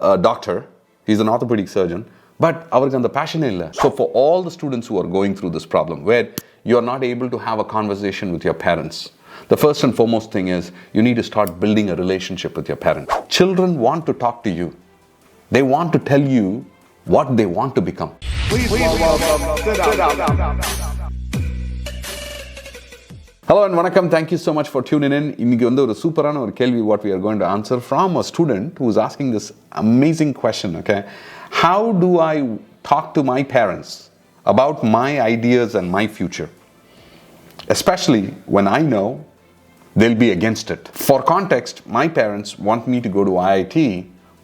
a doctor, he's an orthopedic surgeon, but அவருக்கு அந்த passion இல்ல. So for all the students who are going through this problem, where you are not able to have a conversation with your parents, the first and foremost thing is you need to start building a relationship with your parents. Children want to talk to you. They want to tell you what they want to become. Please welcome siddahmed. Hello and vanakkam. Thank you so much for tuning in. இன்னைக்கு வந்து ஒரு சூப்பரான ஒரு கேள்வி what we are going to answer from a student who is asking this amazing question, okay? How do I talk to my parents about my ideas and my future? Especially when I know they'll be against it. For context, my parents want me to go to IIT,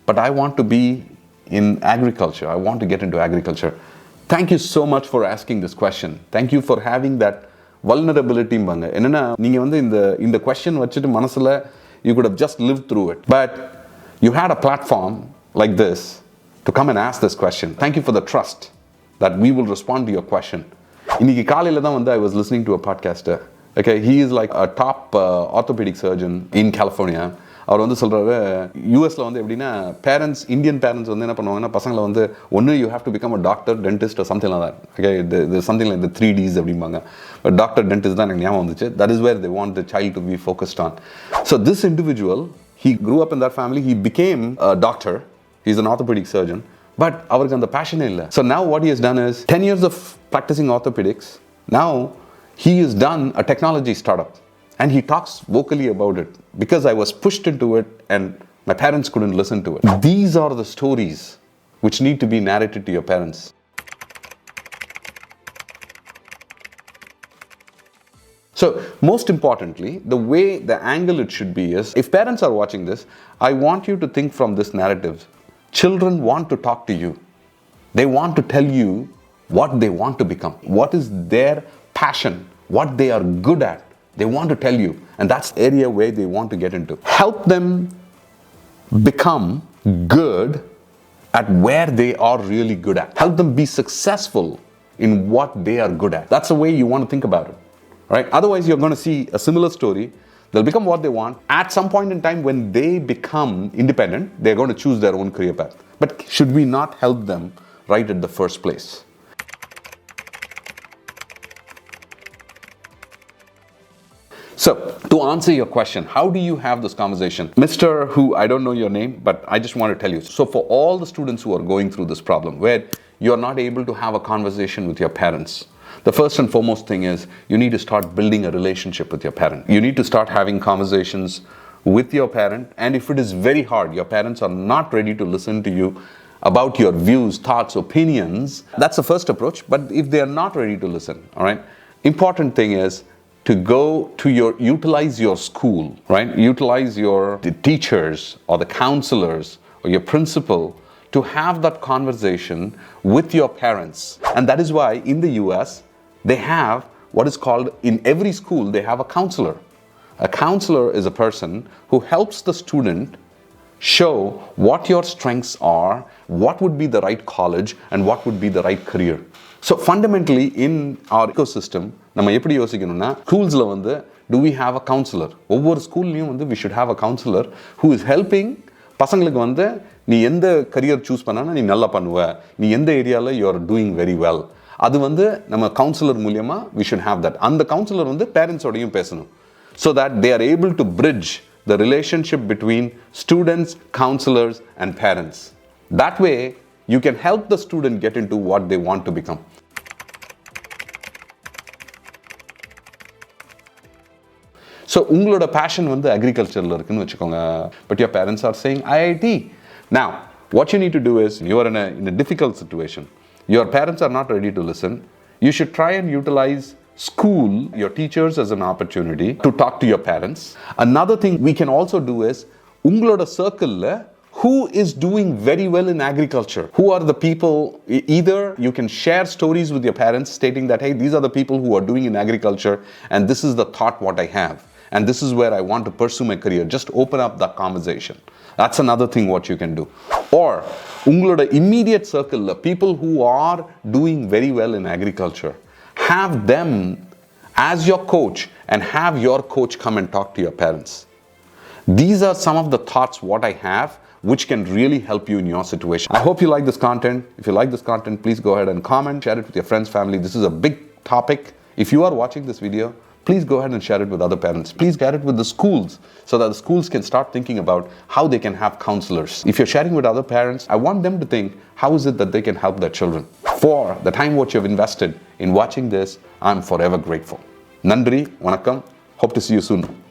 but I want to be in agriculture. I want to get into agriculture. Thank you so much for asking this question. Thank you for having that vulnerability. என்னன்னா நீங்க வந்து இந்த question வச்சிட்டு மனசுல you could have just lived through it, but you had a platform like this to come and ask this question. Thank you for the trust that we will respond to your question. இன்னைக்கு காலையில தான் வந்து I was listening to a podcaster. Okay, he is like a top orthopedic surgeon in California. அவர் வந்து சொல்றாரு யூஎஸ்ல வந்து எப்படின்னா parents Indian parents வந்து என்ன பண்ணுவாங்கன்னா பசங்களை வந்து ஒன்று you have to become a doctor dentist something like that. Okay, இது சம்திங் லைக் த 3Ds அப்படிம்பாங்க. பட் டாக்டர் டென்டிஸ்ட் தான் எனக்கு ஞாபகம் வந்துச்சு. That is where they want the child to be focused on. So this individual he grew up in that family. He became a doctor. He's an orthopedic surgeon. But அவருக்கு அந்த பேஷனே இல்லை. So now what he has done is 10 years of practicing orthopedics. Now he has done a technology startup. And he talks vocally about it because I was pushed into it and my parents couldn't listen to it. These are the stories which need to be narrated to your parents. So most importantly, the way, the angle it should be is, if parents are watching this, I want you to think from this narrative. Children want to talk to you. They want to tell you what they want to become. What is their passion? What they are good at? They want to tell you, and that's the area where they want to get into. Help them become good at where they are really good at. Help them be successful in what they are good at. That's the way you want to think about it, right? Otherwise, you're going to see a similar story. They'll become what they want. At some point in time, when they become independent, they're going to choose their own career path. But should we not help them right at the first place? So, to answer your question, how do you have this conversation? Mr. who, I don't know your name, but I just want to tell you. So for all the students who are going through this problem, where you're not able to have a conversation with your parents, the first and foremost thing is you need to start building a relationship with your parent. You need to start having conversations with your parent, and if it is very hard, your parents are not ready to listen to you about your views, thoughts, opinions, that's the first approach. But if they are not ready to listen, all right, important thing is to go to utilize your school, right? Utilize the teachers or the counselors or your principal to have that conversation with your parents. And that is why in the US, they have what is called, in every school, they have a counselor. A counselor is a person who helps the student show what your strengths are, what would be the right college, and what would be the right career. So fundamentally in our ecosystem, நம்ம எப்படி யோசிக்கணும்னா, schools-ல வந்து do we have a counselor? ஒவ்வொரு ஸ்கூல்லையும் வந்து we should have a counselor who is helping பசங்களுக்கு வந்து நீ எந்த கரியர் சூஸ் பண்ணானா நீ நல்லா பண்ணுவ, நீ எந்த ஏரியால you are doing very well. அது வந்து நம்ம கவுன்சிலர் மூலமா we should have that. அந்த கவுன்சிலர் வந்து பேரண்ட்ஸோடையும் பேசணும். So that they are able to bridge the relationship between students, counselors, and parents. That way, you can help the student get into what they want to become. So, உங்களோட passion வந்து agricultureல இருக்குன்னு வெச்சுக்கோங்க, but your parents are saying IIT. Now, what you need to do is, you are in a difficult situation. Your parents are not ready to listen. You should try and utilize school, your teachers, as an opportunity to talk to your parents. Another thing we can also do is, உங்களோட circle-ல who is doing very well in agriculture? Who are the people? Either you can share stories with your parents stating that, hey, these are the people who are doing in agriculture and this is the thought what I have. And this is where I want to pursue my career. Just open up that conversation. That's another thing what you can do. Or, உங்களோட immediate circle, people who are doing very well in agriculture, have them as your coach and have your coach come and talk to your parents. These are some of the thoughts what I have which can really help you in your situation. I hope you like this content. If you like this content, please go ahead and comment, share it with your friends, family. This is a big topic. If you are watching this video, please go ahead and share it with other parents. Please share it with the schools so that the schools can start thinking about how they can have counselors. If you're sharing with other parents, I want them to think, how is it that they can help their children? For the time what you've invested in watching this, I'm forever grateful. Nandri, Vanakkam. Hope to see you soon.